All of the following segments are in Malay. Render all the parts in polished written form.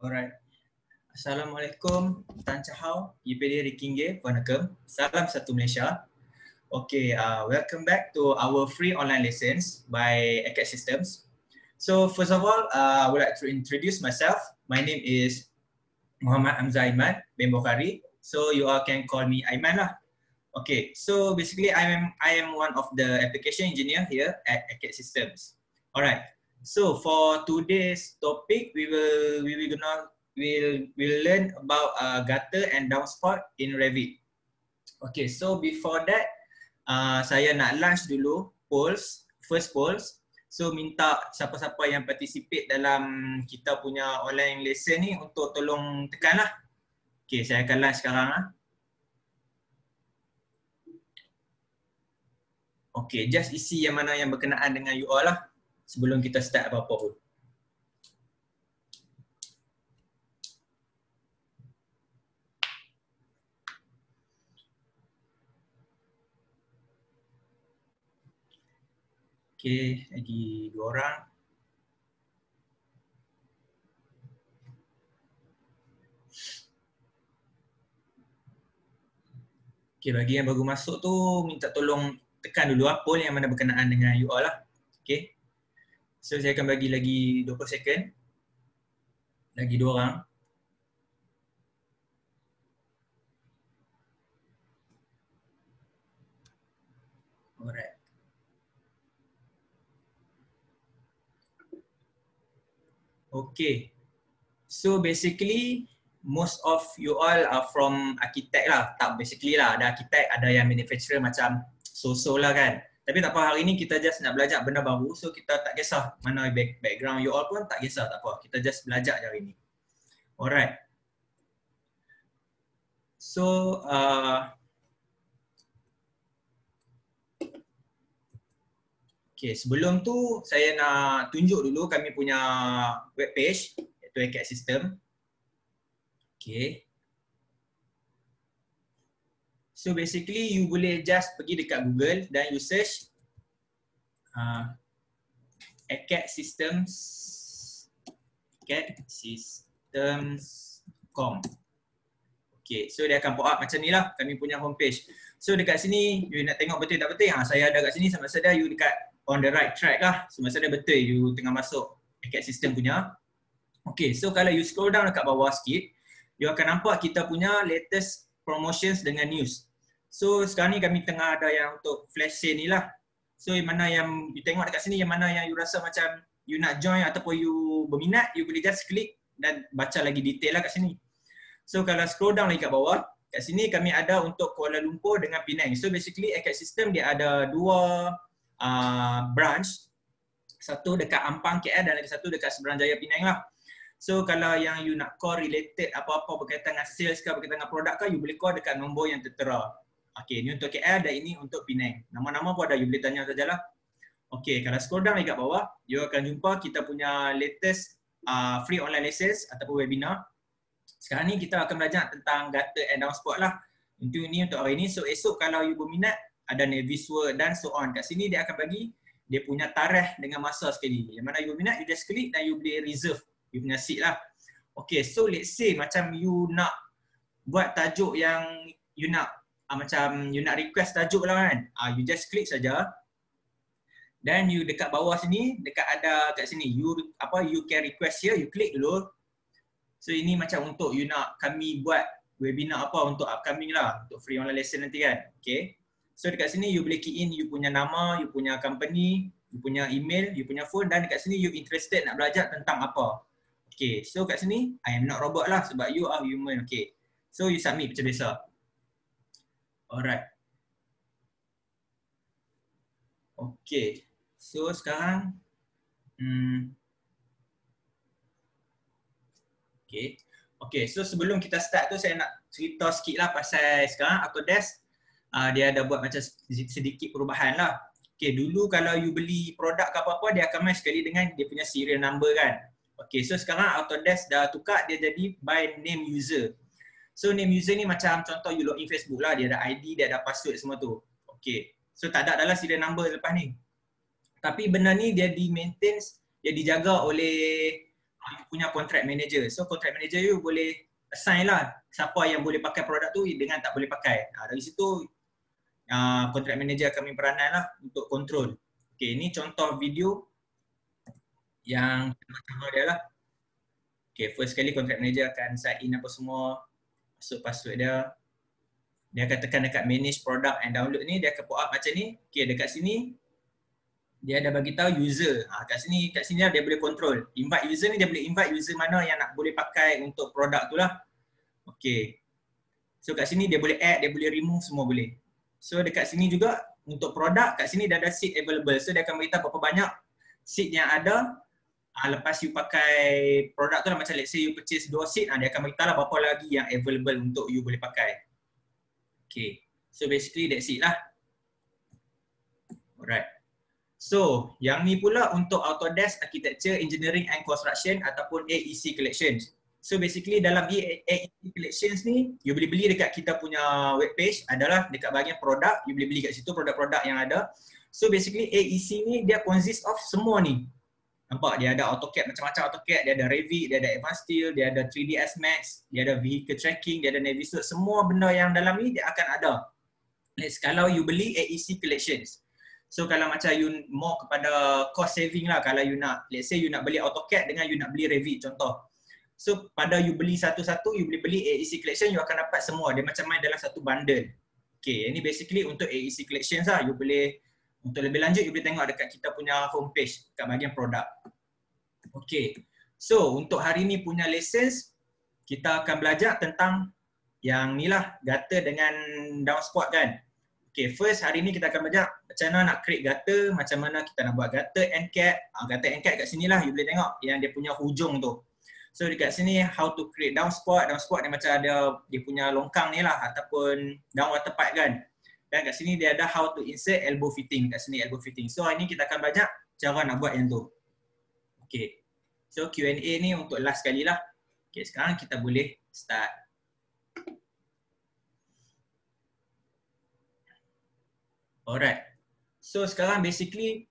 Alright. Assalamualaikum, Tan Chahau, IPD Rikingge, Wanakem. Salam satu Malaysia. Okay, welcome back to our free online lessons by ECAT Systems. So first of all, I would like to introduce myself. My name is Muhammad Hamzah Aiman bin Bukhari. So you all can call me Aiman lah. Okay, so basically I am one of the application engineer here at ECAT Systems. Alright. So for today's topic, we'll learn about gutter and downspout in Revit. Okay, so before that, saya nak launch dulu first polls. So minta siapa-siapa yang participate dalam kita punya online lesson ni untuk tolong tekan lah. Okay, saya akan launch sekarang lah. Okay, just isi yang mana yang berkenaan dengan you all lah sebelum kita start apa-apa pun. Okay, lagi 2 orang. Okay, bagi yang baru masuk tu minta tolong tekan dulu lah poll yang mana berkenaan dengan you all lah. Okay. So saya akan bagi lagi 20 second. Lagi 2 orang. Alright. Okay. So basically most of you all are from architect lah. Tak basically lah, ada architect, ada yang manufacturer macam so-so lah kan. Tapi tak apa, hari ni kita just nak belajar benda baru, so kita tak kisah mana background you all pun tak kisah, tak apa. Kita just belajar je hari ni. Alright. So okay, sebelum tu saya nak tunjuk dulu kami punya web page iaitu ECAT System. Okay. So basically you boleh just pergi dekat Google dan you search ECAT Systems.com. Okay, so dia akan pop up macam ni lah kami punya homepage. So dekat sini you nak tengok betul tak betul, saya ada kat sini sama ada you dekat on the right track lah, semasa ada betul you tengah masuk ECAT System punya. Okay, so kalau you scroll down dekat bawah sikit, you akan nampak kita punya latest promotions dengan news. So sekarang ni kami tengah ada yang untuk flash sale ni lah. So yang mana yang you tengok dekat sini, yang mana yang you rasa macam you nak join ataupun you berminat, you boleh just klik dan baca lagi detail lah kat sini. So kalau scroll down lagi kat bawah, kat sini kami ada untuk Kuala Lumpur dengan Penang. So basically ECAT System dia ada 2 branch. Satu dekat Ampang KL dan lagi satu dekat Seberang Jaya Penang lah. So kalau yang you nak call related apa-apa berkaitan dengan sales ke, berkaitan dengan produk ke, you boleh call dekat nombor yang tertera. Okay, ni untuk KL dan ini untuk Penang. Nama-nama pun ada, you boleh tanya sajalah. Okay, kalau scroll down lagi kat bawah, you akan jumpa kita punya latest free online lessons ataupun webinar. Sekarang ni kita akan belajar tentang gutter and downspout lah. Untuk ini untuk hari ni. So esok kalau you berminat, ada Navis World dan so on. Kat sini dia akan bagi dia punya tarikh dengan masa sekali. Yang mana you berminat, you just klik dan you boleh reserve you punya seat lah. Okay, so let's say macam you nak buat tajuk yang you nak macam you nak request tajuk lah kan. You just klik saja. Dan you dekat bawah sini, dekat ada kat sini, you can request here, you klik dulu. So ini macam untuk you nak kami buat webinar apa untuk upcoming lah, untuk free online lesson nanti kan. Okay. So dekat sini you boleh key in you punya nama, you punya company, you punya email, you punya phone dan dekat sini you interested nak belajar tentang apa. Okay. So kat sini I am not robot lah sebab you are human. Okay. So you submit macam biasa. Alright. Okay. So sekarang okay. Okay, so sebelum kita start tu saya nak cerita sikit lah pasal sekarang Autodesk dia ada buat macam sedikit perubahan lah. Okay, dulu kalau you beli produk ke apa-apa dia akan match sekali dengan dia punya serial number kan. Okay, so sekarang Autodesk dah tukar dia jadi by name user. So name user ni macam contoh you login Facebook lah, dia ada ID, dia ada password semua tu. Okay, so tak ada dalam serial number lepas ni. Tapi benda ni dia di-maintain, dia dijaga oleh you punya contract manager. So contract manager you boleh assign lah siapa yang boleh pakai produk tu dengan tak boleh pakai. Dari situ contract manager akan berperanan lah untuk control. Okay, ini contoh video yang pertama dia lah. Okay, first kali contract manager akan sign in apa semua, masuk password dia. Dia akan tekan dekat manage product and download ni, dia akan pop up macam ni. Okay, dekat sini dia ada bagi tahu user. Kat sini dia boleh control. Invite user ni dia boleh invite user mana yang nak boleh pakai untuk produk tu lah. Okay. So kat sini dia boleh add, dia boleh remove, semua boleh. So dekat sini juga untuk produk, kat sini dah ada seat available. So dia akan beritahu berapa banyak seat yang ada. Lepas you pakai produk tu lah, macam let's say you purchase 2 seat, dia akan beritahu lah berapa lagi yang available untuk you boleh pakai. Okay. So basically that's it lah. Alright. So, yang ni pula untuk Autodesk Architecture, Engineering and Construction ataupun AEC Collections. So basically dalam AEC Collections ni, you boleh beli dekat kita punya webpage, adalah dekat bahagian produk, you boleh beli kat situ produk-produk yang ada. So basically AEC ni dia consist of semua ni. Nampak? Dia ada AutoCAD, macam-macam AutoCAD, dia ada Revit, dia ada Advanced Steel, dia ada 3ds Max, dia ada Vehicle Tracking, dia ada Navisworks, semua benda yang dalam ni dia akan ada. Let's kalau you beli AEC Collections. So kalau macam you more kepada cost saving lah, kalau you nak, let's say you nak beli AutoCAD dengan you nak beli Revit contoh. So pada you beli satu-satu, you boleh beli AEC Collection, you akan dapat semua. Dia macam main dalam satu bundle. Okay, ini basically untuk AEC Collections lah. You boleh, untuk lebih lanjut, you boleh tengok dekat kita punya homepage, kat bahagian produk. Okay, so untuk hari ni punya lessons, kita akan belajar tentang yang ni lah, gutter dengan downspout kan. Okay, first hari ni kita akan belajar macam mana nak create gutter, macam mana kita nak buat gutter end cap. Gutter end cap kat sini lah, you boleh tengok yang dia punya hujung tu. So dekat sini how to create downspout. Downspout dia macam ada dia punya longkang ni lah ataupun downwater pipe kan. Dan kat sini dia ada how to insert elbow fitting. Kat sini elbow fitting. So hari ni kita akan belajar cara nak buat yang tu. Okay. So Q&A ni untuk last kali lah. Okay, sekarang kita boleh start. Alright. So sekarang basically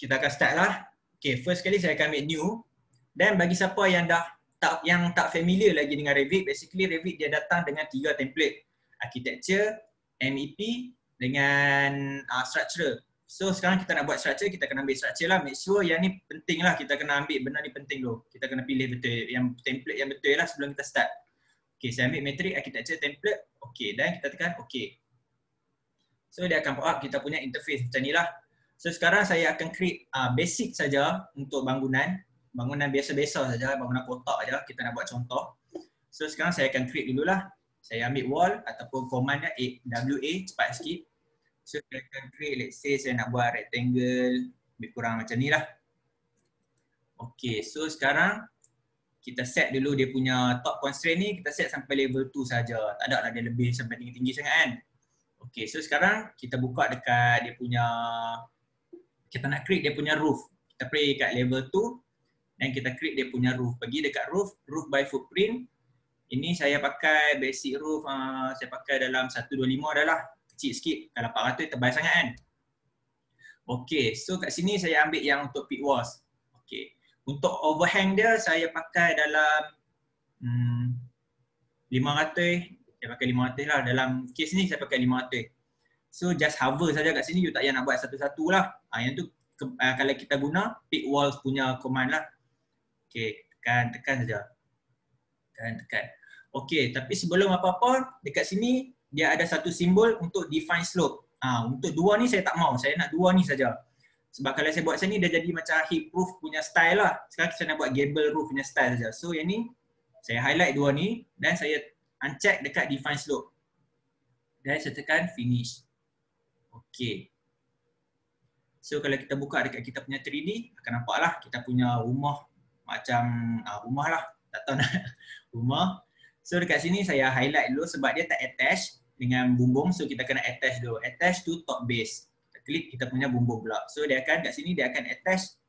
kita akan start lah. Okay, first kali saya akan make new. Dan bagi siapa yang tak familiar lagi dengan Revit, basically Revit dia datang dengan 3 template. Architecture, MEP dengan structure. So sekarang kita nak buat structure, kita kena ambil structure lah. Make sure yang ni penting lah, kita kena ambil benda ni penting dulu. Kita kena pilih betul yang template yang betul lah sebelum kita start. Okay, saya ambil matrix architecture template. Okay, dan kita tekan okay. So dia akan pop up kita punya interface macam ni lah. So sekarang saya akan create basic saja untuk bangunan. Bangunan biasa-biasa saja, bangunan kotak saja. Kita nak buat contoh. So sekarang saya akan create dululah. Saya ambil wall ataupun command WA cepat sikit. So saya akan create, let's say saya nak buat rectangle lebih kurang macam ni lah. Okay, so sekarang kita set dulu dia punya top constraint ni, kita set sampai level 2 saja. Tak ada lah dia lebih sampai tinggi-tinggi sangat kan. Okay, so sekarang kita buka dekat dia punya, kita nak create dia punya roof. Kita pergi kat level 2 dan kita create dia punya roof. Pergi dekat roof by footprint. Ini saya pakai basic roof, saya pakai dalam 125 dah lah. Kecil sikit, kalau 400 tebal sangat kan. Okay, so kat sini saya ambil yang untuk peak walls. Okay, untuk overhang dia saya pakai dalam 500. Saya pakai 500 lah, dalam case ni saya pakai 500. So just hover saja kat sini, you tak payah nak buat satu-satu lah. Yang tu kalau kita guna pick walls punya command lah. Okay, tekan saja. Tekan. Okay, tapi sebelum apa-apa, dekat sini dia ada satu simbol untuk define slope. Untuk 2 ni saya tak mau, saya nak 2 ni saja. Sebab kalau saya buat macam ni dia jadi macam heat roof punya style lah. Sekarang saya nak buat gable roof punya style saja. So yang ni saya highlight 2 ni dan saya uncheck dekat define slope. Dan saya tekan finish. Okay. So kalau kita buka dekat kita punya 3D, akan nampak lah kita punya rumah macam rumah lah. Tak tahu nak rumah. So dekat sini saya highlight dulu sebab dia tak attach dengan bumbung. So kita kena attach dulu. Attach to top base. Kita klik kita punya bumbung pula. So dia akan kat sini dia akan attach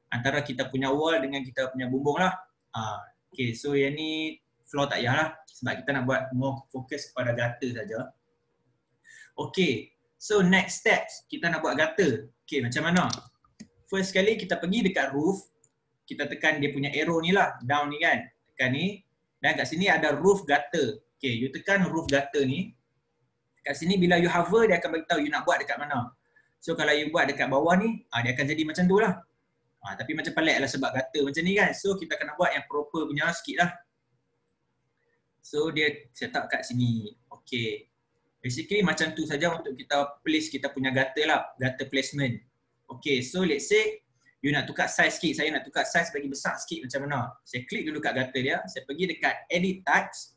antara kita punya wall dengan kita punya bumbung lah. Okay, so yang ni floor tak payah lah. Sebab kita nak buat more fokus kepada gutter saja. Okay, so next steps kita nak buat gutter. Okay, macam mana? First kali kita pergi dekat roof. kita tekan dia punya arrow ni lah, down ni kan. Tekan ni. Dan kat sini ada roof gutter. Okay, you tekan roof gutter ni. Kat sini bila you hover, dia akan beritahu you nak buat dekat mana. So kalau you buat dekat bawah ni, dia akan jadi macam tu lah. Tapi macam pelik lah sebab gutter macam ni kan. So kita kena buat yang proper punya sikit lah. So dia set up kat sini. Okay. Basically macam tu saja untuk kita place kita punya gutter lah. Gutter placement. Okay, so let's say you nak tukar size sikit. Saya nak tukar size bagi besar sikit macam mana. Saya klik dulu kat gutter dia. Saya pergi dekat edit types.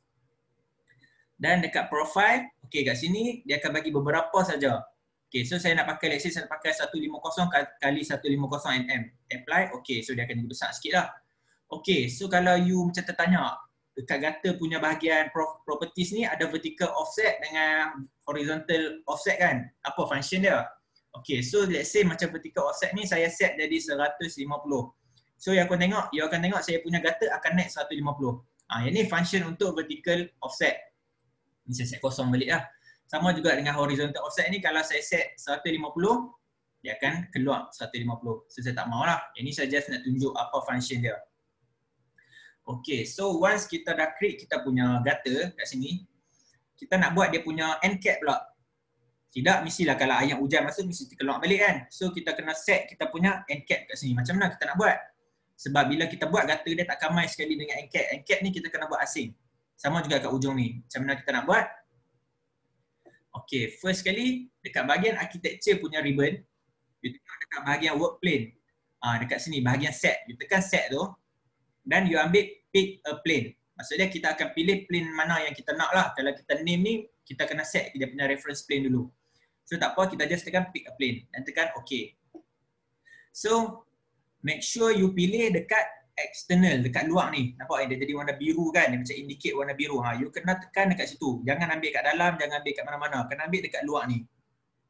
Dan dekat profile. Okay, kat sini dia akan bagi beberapa saja. Okay, so saya nak pakai, let's say saya nak pakai 150 kali 150 mm. Apply. Okay, so dia akan jadi besar sikit lah. Okay, so kalau you macam tertanya, dekat gutter punya bahagian properties ni ada vertical offset dengan horizontal offset kan? Apa function dia? Okay, so let's say macam vertical offset ni saya set jadi 150. So you akan tengok saya punya gutter akan naik 150. Yang ni function untuk vertical offset. Ni saya set kosong balik lah. Sama juga dengan horizontal offset ni, kalau saya set 150, dia akan keluar 150. So saya tak mau lah. Ini saya just nak tunjuk apa function dia. Okay, so once kita dah create kita punya gutter kat sini, kita nak buat dia punya end cap pula. Tidak mestilah kalau ayam hujan masuk mesti keluar balik kan. So kita kena set kita punya end cap kat sini. Macam mana kita nak buat? Sebab bila kita buat gutter dia tak kamai sekali dengan end cap. End cap ni kita kena buat asing. Sama juga kat ujung ni. Macam mana kita nak buat? Okay, first sekali dekat bahagian architecture punya ribbon, you tekan dekat bahagian work plane. Dekat sini bahagian set. You tekan set tu dan you ambil pick a plane. Maksudnya kita akan pilih plane mana yang kita nak lah. Kalau kita name ni, kita kena set dia punya reference plane dulu. So tak apa, kita just tekan pick a plane dan tekan OK. So make sure you pilih dekat external, dekat luar ni. Nampak dia jadi warna biru kan? Dia macam indicate warna biru. You kena tekan dekat situ. Jangan ambil kat dalam, jangan ambil kat mana-mana. Kena ambil dekat luar ni.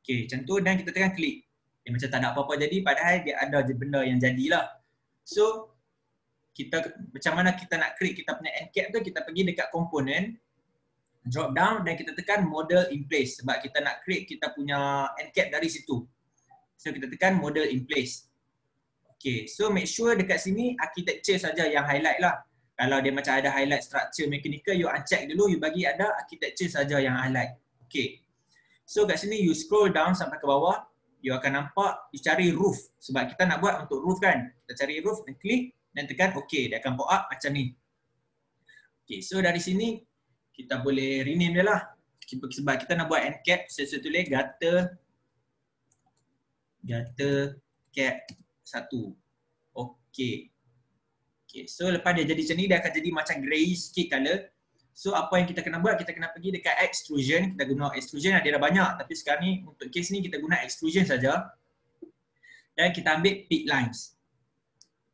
Okay, macam tu dan kita tekan klik. Dia macam tak ada apa-apa jadi, padahal dia ada je benda yang jadilah. So kita macam mana kita nak create kita punya end cap tu, kita pergi dekat komponen, drop down dan kita tekan model in place sebab kita nak create kita punya end cap dari situ. So kita tekan model in place. Okay, so make sure dekat sini architecture saja yang highlight lah. Kalau dia macam ada highlight structure mechanical, you uncheck dulu, you bagi ada architecture saja yang highlight. Okay. So kat sini you scroll down sampai ke bawah, you akan nampak, you cari roof. Sebab kita nak buat untuk roof kan. Kita cari roof dan klik dan tekan OK. Dia akan pop up macam ni. Okay, so dari sini kita boleh rename dia lah. Sebab kita nak buat end cap, saya tulis gutter cap 1. Okay. Okay, so lepas dia jadi macam ni, dia akan jadi macam grey sikit colour. So apa yang kita kena buat, kita kena pergi dekat extrusion. Kita guna extrusion, dia dah banyak. Tapi sekarang ni, untuk case ni kita guna extrusion saja. Dan kita ambil pick lines.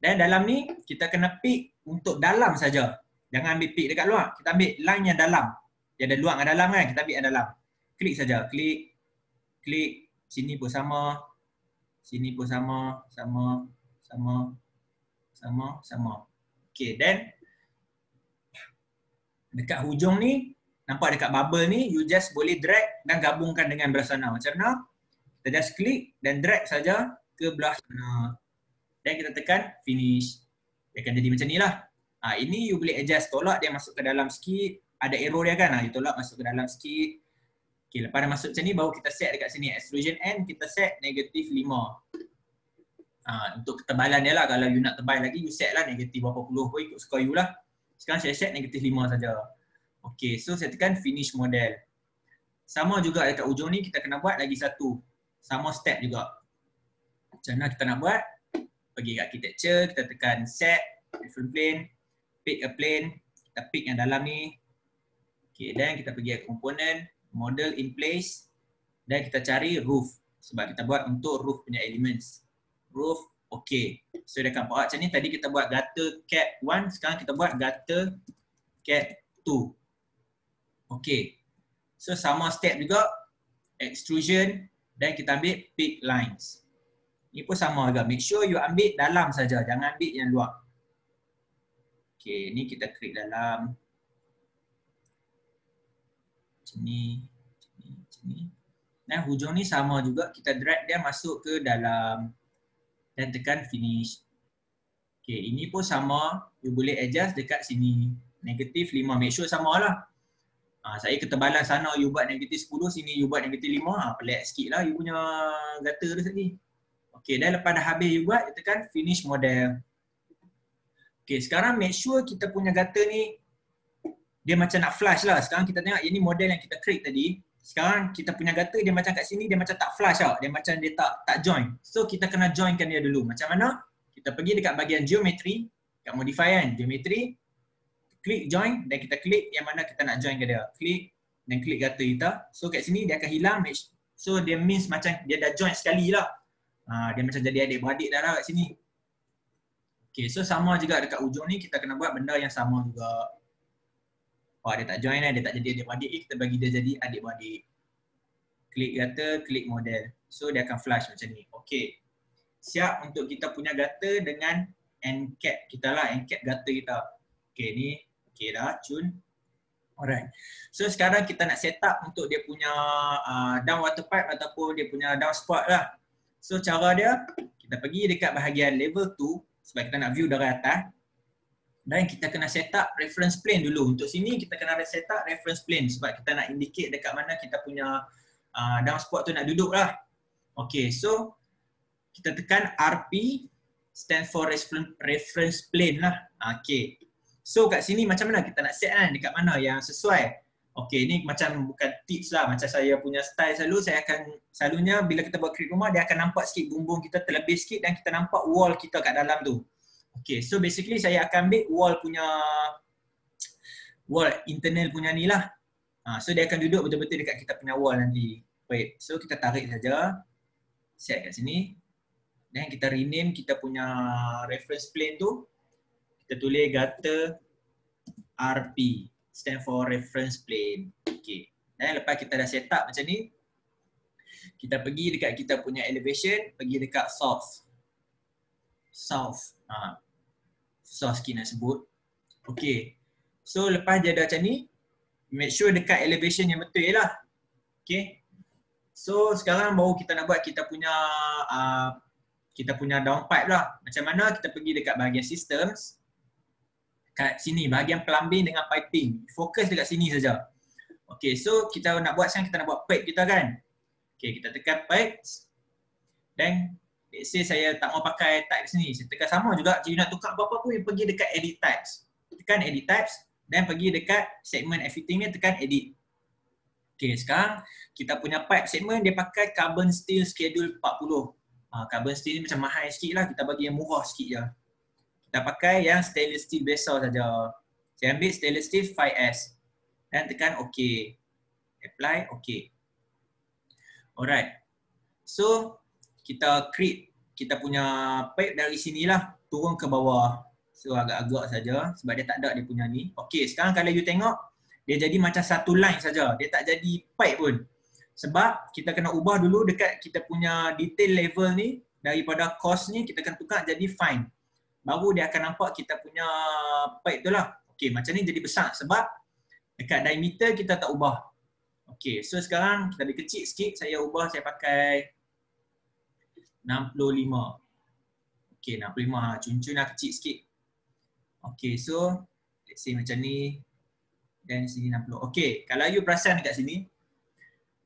Dan dalam ni, kita kena pick untuk dalam saja. Jangan ambil pick dekat luar. Kita ambil line yang dalam. Dia ada luar dengan dalam kan, kita ambil yang dalam. Klik saja, klik. Klik, sini pun sama. Sini pun sama. Okay, then dekat hujung ni, nampak dekat bubble ni, you just boleh drag dan gabungkan dengan belah sana. Macam mana? Kita just klik dan drag saja ke belah sana. Dan kita tekan finish. Dia akan jadi macam ni lah. Ini you boleh adjust, tolak dia masuk ke dalam sikit. Ada arrow dia kan, you tolak masuk ke dalam sikit. Okay, lepas dah masuk macam ni, baru kita set dekat sini. Extrusion end, kita set -5. Untuk ketebalan dia lah, kalau you nak tebal lagi, you set lah negatif berapa puluh pun ikut suka you lah. Sekarang saya set -5 saja. Okay, so saya tekan finish model. Sama juga dekat ujung ni, kita kena buat lagi satu. Sama step juga. Macam mana kita nak buat? Pergi ke architecture, kita tekan set, different plane, pick a plane, kita pick yang dalam ni. Okay, dan kita pergi ke komponen, model in place, dan kita cari roof. Sebab kita buat untuk roof punya elements. Roof, okay. So dia akan pop up macam ni. Tadi kita buat gutter cap 1, sekarang kita buat gutter cap 2. Okay. So sama step juga, extrusion dan kita ambil pick lines. Ini pun sama juga. Make sure you ambil dalam saja, jangan ambil yang luar. Okay, ni kita klik dalam. Macam ni, macam ni. Dan hujung ni sama juga, kita drag dia masuk ke dalam. Dan tekan finish. Okay, ini pun sama. You boleh adjust dekat sini. Negatif 5. Make sure sama lah. Saya ketebalan sana you buat negatif 10, sini you buat negatif 5. Pelik sikit lah you punya gutter tu tadi. Okay, dan lepas dah habis you buat, you tekan finish model. Okay, sekarang make sure kita punya gutter ni dia macam nak flush lah. Sekarang kita tengok ini model yang kita create tadi. Sekarang kita punya gutter dia macam kat sini dia macam tak flush lah. Dia macam dia tak join. So kita kena joinkan dia dulu. Macam mana? Kita pergi dekat bahagian geometry, kat modify kan, geometry, klik join dan kita klik yang mana kita nak join ke dia. Klik dan klik gutter kita. So kat sini dia akan hilang. So dia means macam dia dah join sekali lah. Dia macam jadi adik-beradik dah lah kat sini. Okay, so sama juga dekat ujung ni kita kena buat benda yang sama juga. Dia tak join lah, dia tak jadi adik-beradik, kita bagi dia jadi adik-beradik. Klik gutter, klik model. So dia akan flash macam ni. Okay. Siap untuk kita punya gutter dengan end cap kita lah, end cap gutter kita. Okay ni, okay dah, cun. Alright. So sekarang kita nak set up untuk dia punya down water pipe ataupun dia punya down spout lah. So cara dia, kita pergi dekat bahagian level 2 sebab kita nak view dari atas. Dan kita kena set up reference plane dulu. Untuk sini kita kena set up reference plane sebab kita nak indicate dekat mana kita punya downspout tu nak duduk lah. Okay, so kita tekan RP, stand for reference plane lah. Okay. So kat sini macam mana kita nak set kan, dekat mana yang sesuai. Okay, ni macam bukan tips lah. Macam saya punya style selalunya bila kita buat create rumah, dia akan nampak sikit bumbung kita terlebih sikit dan kita nampak wall kita kat dalam tu. Okay, so basically saya akan ambil wall internal punya ni lah. So dia akan duduk betul-betul dekat kita punya wall nanti. Baik, so kita tarik saja. Set kat sini. Dan kita rename kita punya reference plane tu. Kita tulis gutter RP. Stand for reference plane. Okay. Dan lepas kita dah set up macam ni, kita pergi dekat kita punya elevation, pergi dekat south. Susah sikit nak sebut. Okay. So lepas dia dah macam ni, make sure dekat elevation yang betul lah. Okay. So sekarang baru kita nak buat kita punya downpipe lah. Macam mana kita pergi dekat bahagian systems. Kat sini, bahagian plumbing dengan piping. Fokus dekat sini saja. Okay, so kita nak buat sekarang, kita nak buat pipe kita kan. Okay, kita tekan pipes. Dan let's say saya tak mau pakai types ni. Saya tekan sama juga, jika nak tukar apa-apa pun, pergi dekat edit types. Tekan edit types dan pergi dekat segment everything ni, tekan edit. Okay, sekarang kita punya pipe segment dia pakai carbon steel schedule 40. Carbon steel ni macam mahal sikit lah, kita bagi yang murah sikit je. Kita pakai yang stainless steel biasa saja. Saya ambil stainless steel 5S dan tekan OK. Apply, OK. Alright. So, kita create kita punya pipe dari sinilah turun ke bawah. So, agak-agak saja sebab dia tak ada dia punya ni. OK, sekarang kalau you tengok, dia jadi macam satu line saja. Dia tak jadi pipe pun. Sebab kita kena ubah dulu dekat kita punya detail level ni. Daripada cost ni, kita akan tukar jadi fine. Baru dia akan nampak kita punya pipe tu lah. Okay, macam ni jadi besar sebab dekat diameter kita tak ubah. Okay, so sekarang kita lebih kecil sikit. Saya ubah, saya pakai 65. Okay, 65. Cun-cun lah kecil sikit. Okay, so let's say macam ni. Dan sini 60. Okay, kalau you perasan dekat sini,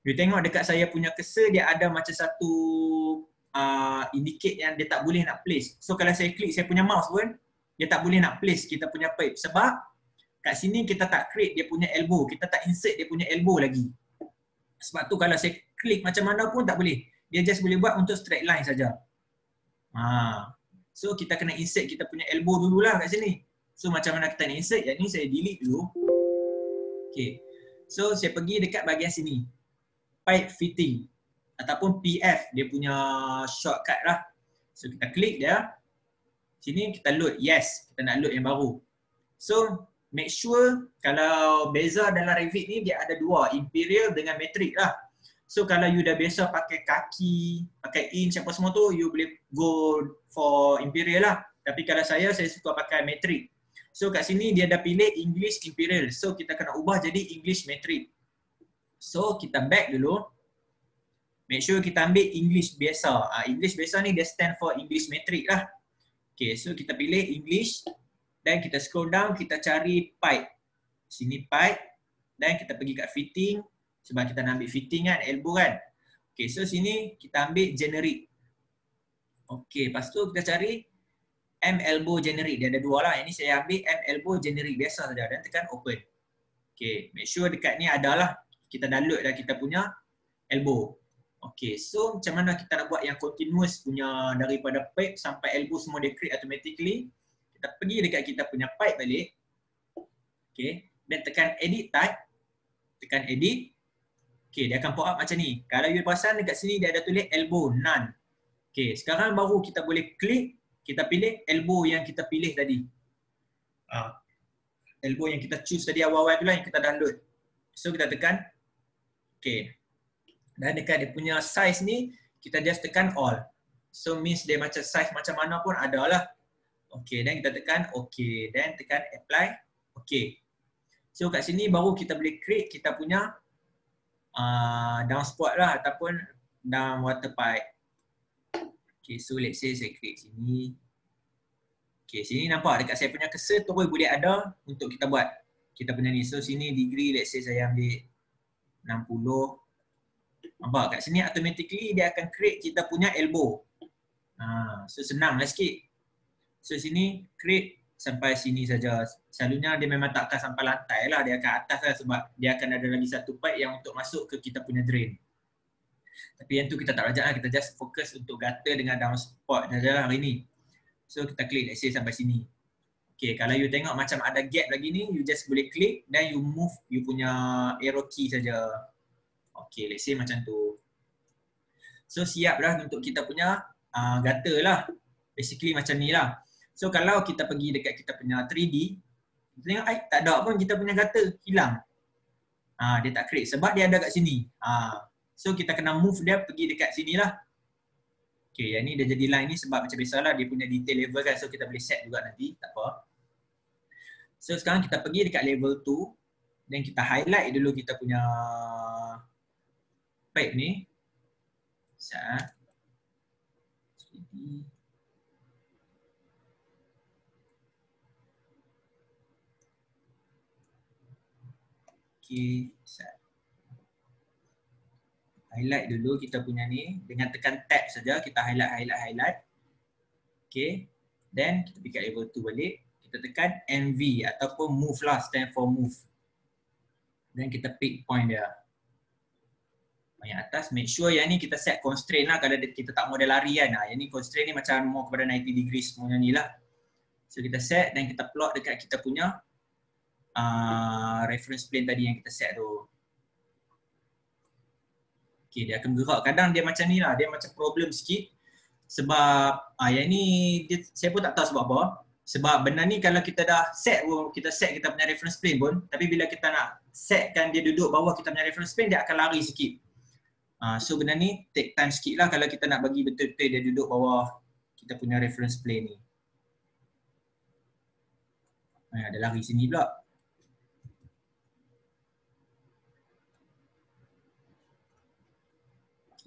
you tengok dekat saya punya cursor, dia ada macam satu indicate yang dia tak boleh nak place. So kalau saya klik saya punya mouse pun, dia tak boleh nak place kita punya pipe. Sebab kat sini kita tak create dia punya elbow. Kita tak insert dia punya elbow lagi. Sebab tu kalau saya klik macam mana pun tak boleh. Dia just boleh buat untuk straight line saja. So kita kena insert kita punya elbow dululah kat sini. So macam mana kita nak insert? Yang ni saya delete dulu. Okay. So saya pergi dekat bahagian sini. Pipe fitting. Ataupun PF, dia punya shortcut lah. So kita klik dia. Sini kita load. Yes, kita nak load yang baru. So make sure kalau beza dalam Revit ni dia ada dua, imperial dengan metric lah. So kalau you dah biasa pakai kaki, pakai inch apa semua tu, you boleh go for imperial lah. Tapi kalau saya suka pakai metric. So kat sini dia dah pilih English imperial. So kita kena ubah jadi English metric. So kita back dulu. Make sure kita ambil English biasa. English biasa ni dia stand for English metric lah. Okay, so kita pilih English dan kita scroll down, kita cari pipe. Sini pipe dan kita pergi kat fitting sebab kita nak ambil fitting kan, elbow kan. Okay, so sini kita ambil generic. Okay, lepas tu kita cari M elbow generic. Dia ada dua lah. Ini saya ambil M elbow generic biasa saja dan tekan open. Okay, make sure dekat ni ada lah. Kita download dah kita punya elbow. Okay, so macam mana kita nak buat yang continuous punya daripada pipe sampai elbow semua dia create automatically. Kita pergi dekat kita punya pipe balik. Okay, dan tekan edit type. Tekan edit. Okay, dia akan pop up macam ni. Kalau you perasan dekat sini dia ada tulis elbow none. Okay, sekarang baru kita boleh klik. Kita pilih elbow yang kita pilih tadi. Elbow yang kita choose tadi awal-awal tu lah yang kita download. So kita tekan. Okay. Dan dekat dia punya size ni, kita just tekan all. So means dia macam size macam mana pun ada lah. Okay, dan kita tekan okay. Dan tekan apply. Okay. So kat sini baru kita boleh create kita punya downspout lah ataupun down water pipe. Okay, so let's say saya create sini. Okay, sini nampak dekat saya punya cursor terus boleh ada untuk kita buat kita punya ni. So sini degree let's say saya ambil 60. Nampak kat sini automatically dia akan create kita punya elbow. So senang lah sikit. So sini create sampai sini saja. Selalunya dia memang tak akan sampai lantai lah. Dia akan atas lah sebab dia akan ada lagi satu pipe yang untuk masuk ke kita punya drain. Tapi yang tu kita tak rajak lah. Kita just fokus untuk gutter dengan downspout saja lah hari ni. So kita klik let's say sampai sini. Okay, kalau you tengok macam ada gap lagi ni, you just boleh klik dan you move you punya arrow key saja. Okay, let's say macam tu. So siap dah untuk kita punya gutter lah. Basically macam ni lah. So kalau kita pergi dekat kita punya 3D, kita tengok tak ada pun kita punya gutter, hilang. Dia tak create sebab dia ada kat sini. So kita kena move dia pergi dekat sini lah. Okay, yang ni dia jadi line ni sebab macam biasalah dia punya detail level kan. So kita boleh set juga nanti, tak apa. So sekarang kita pergi dekat level 2 dan kita highlight dulu kita punya pipe ni. Sekejap. Okay, sekejap. Highlight dulu kita punya ni. Dengan tekan tab saja kita highlight. Okay. Then kita pergi kat level 2 balik. Kita tekan MV ataupun move lah, stand for move. Dan kita pick point dia. Yang atas, make sure yang ni kita set constraint lah kalau kita tak mau dia lari kan. Yang ni constraint ni macam mau kepada 90 degrees semuanya ni lah. So kita set dan kita plot dekat kita punya reference plane tadi yang kita set tu. Okay, dia akan gerak. Kadang dia macam ni lah, dia macam problem sikit. Sebab yang ni saya pun tak tahu sebab apa. Sebab benda ni kalau kita dah set pun, kita set kita punya reference plane pun, tapi bila kita nak setkan dia duduk bawah kita punya reference plane, dia akan lari sikit. So benda ni take time sikit lah kalau kita nak bagi betul-betul dia duduk bawah kita punya reference plane ni. Ada lari sini pula.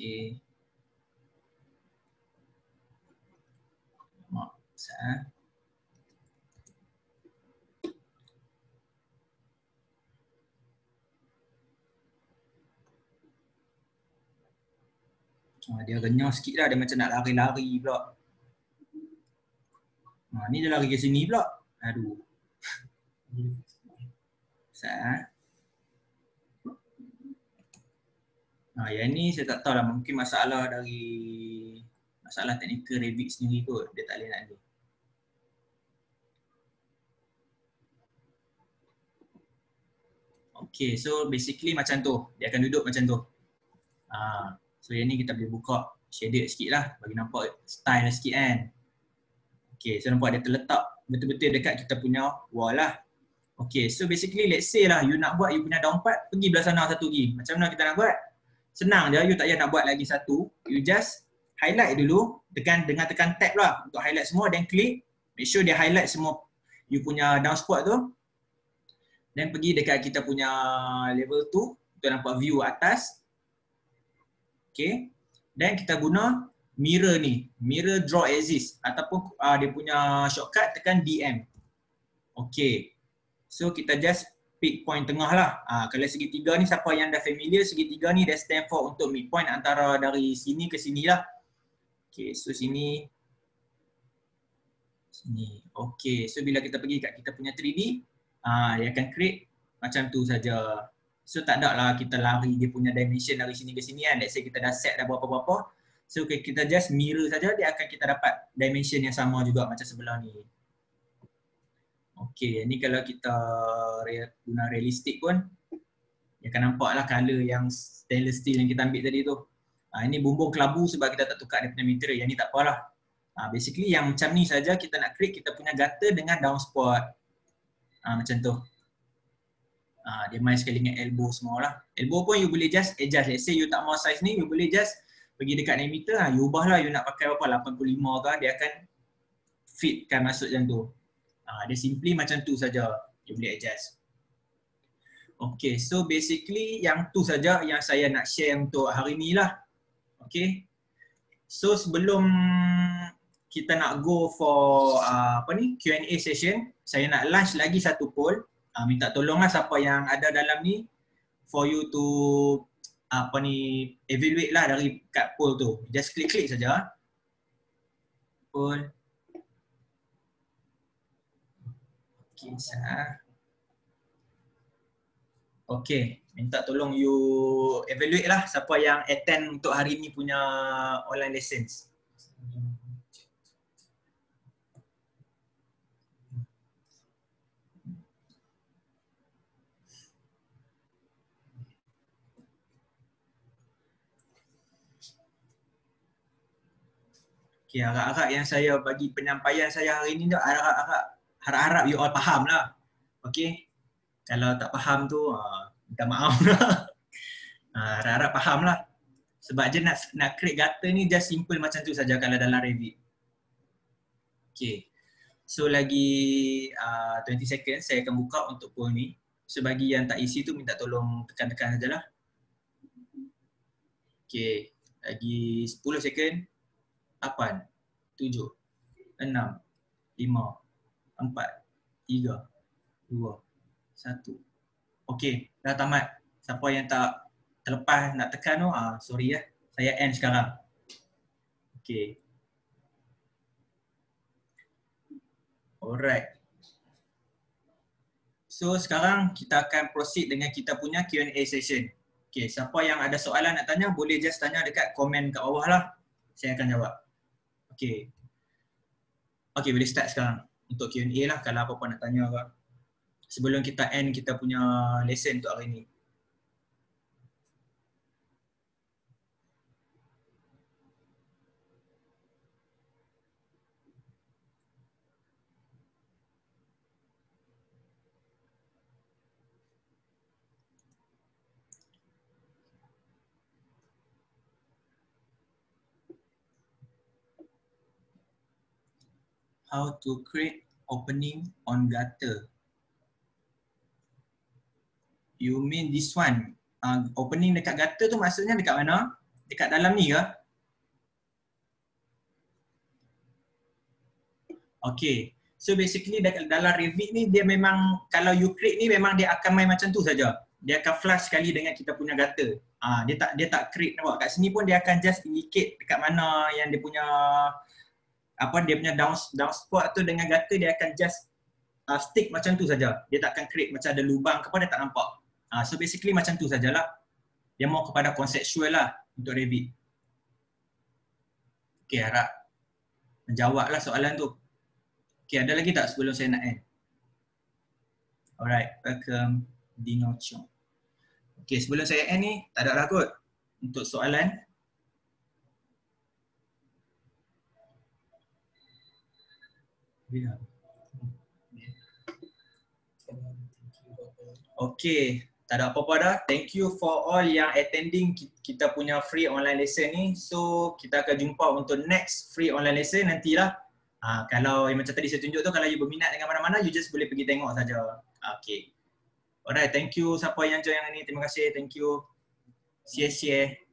Okay. Mak, saya. Dia renyah sikit lah, dia macam nak lari-lari pula. Ni dia lari ke sini pula. Aduh. Sekejap. Yang ni saya tak tahu lah, mungkin masalah teknikal Revit sendiri kot. Dia tak boleh nak ni. Okay, so basically macam tu. Dia akan duduk macam tu. So yang ni kita boleh buka shaded sikit lah bagi nampak style sikit kan. Okay, so nampak dia terletak betul-betul dekat kita punya wall lah. Okay, so basically let's say lah you nak buat you punya down part, pergi belah sana satu lagi. Macam mana kita nak buat? Senang je, you tak payah nak buat lagi satu. You just highlight dulu, tekan tab lah untuk highlight semua, then klik. Make sure dia highlight semua you punya downspout tu. Dan pergi dekat kita punya level 2 untuk nampak view atas. Okay. Dan kita guna mirror ni, mirror draw axis ataupun dia punya shortcut tekan DM. Okay. So kita just pick point tengah lah. Kalau segitiga ni, siapa yang dah familiar, segitiga ni dia stand for untuk midpoint antara dari sini ke sini lah. Okay, so sini. Okay, so bila kita pergi kat kita punya 3D, dia akan create macam tu saja. So tak ada lah kita lari dia punya dimension dari sini ke sini kan. Let's say kita dah set dah berapa-berapa. So kita just mirror saja, dia akan kita dapat dimension yang sama juga macam sebelah ni. Okay, ni kalau kita guna realistik pun, dia akan nampak lah colour yang stainless steel yang kita ambil tadi tu. Ini bumbung kelabu sebab kita tak tukar dia punya material. Yang ni tak apalah. Basically yang macam ni saja kita nak create kita punya gutter dengan downspot. Macam tu. Dia main sekali dengan elbow semua lah. Elbow pun you boleh just adjust. Let's say you tak mau size ni, you boleh just pergi dekat diameter, you ubah lah, you nak pakai berapa, 85 ke, dia akan fitkan masuk macam tu. Dia simply macam tu saja, you boleh adjust. Okay, so basically yang tu saja yang saya nak share untuk hari ni lah. Okay. So sebelum kita nak go for Q&A session, saya nak launch lagi satu poll. Minta tolonglah siapa yang ada dalam ni for you to evaluate lah dari kat poll tu. Just klik saja. Poll. Okay, minta tolong you evaluate lah siapa yang attend untuk hari ni punya online lessons. Okay, harap-harap yang saya bagi penyampaian saya hari ni tu, harap-harap you all faham lah. Okay. Kalau tak faham tu, minta maaf lah. Harap-harap faham lah. Sebab je nak create gutter ni just simple macam tu saja kalau dalam Revit. Okay. So lagi 20 seconds saya akan buka untuk poll ni. So bagi yang tak isi tu minta tolong tekan-tekan sajalah. Okay. Lagi 10 second. 8, 7, 6, 5, 4, 3, 2, 1. Okay, dah tamat. Siapa yang tak terlepas nak tekan tu, sorry ya. Saya end sekarang. Okay. Alright. So sekarang kita akan proceed dengan kita punya Q&A session. Okay, siapa yang ada soalan nak tanya, boleh just tanya dekat komen kat bawah lah. Saya akan jawab. Okay. Okay, boleh start sekarang. Untuk Q&A lah kalau apa-apa nak tanya ke. Sebelum kita end kita punya lesson untuk hari ni. How to create opening on gutter. You mean this one? Opening dekat gutter tu maksudnya dekat mana? Dekat dalam ni ke? Okay. So basically dalam Revit ni dia memang kalau you create ni memang dia akan main macam tu saja. Dia akan flush sekali dengan kita punya gutter. Dia tak create nampak. Kat sini pun dia akan just indicate dekat mana yang dia punya dia punya downspot tu dengan gutter dia akan just stick macam tu saja. Dia tak akan create macam ada lubang ke apa, dia tak nampak. So basically macam tu sajalah. Dia mau kepada conceptual lah untuk Revit. Okay, harap menjawablah soalan tu. Okay, ada lagi tak sebelum saya nak end? Alright, welcome Dino Chong. Okay, sebelum saya end ni, tak ada lah kot untuk soalan. Okay, tak ada apa-apa dah. Thank you for all yang attending kita punya free online lesson ni. So, kita akan jumpa untuk next free online lesson nantilah. Kalau yang macam tadi saya tunjuk tu, kalau you berminat dengan mana-mana, you just boleh pergi tengok saja. Okay. Alright, thank you siapa yang join yang ni. Terima kasih, thank you. Share.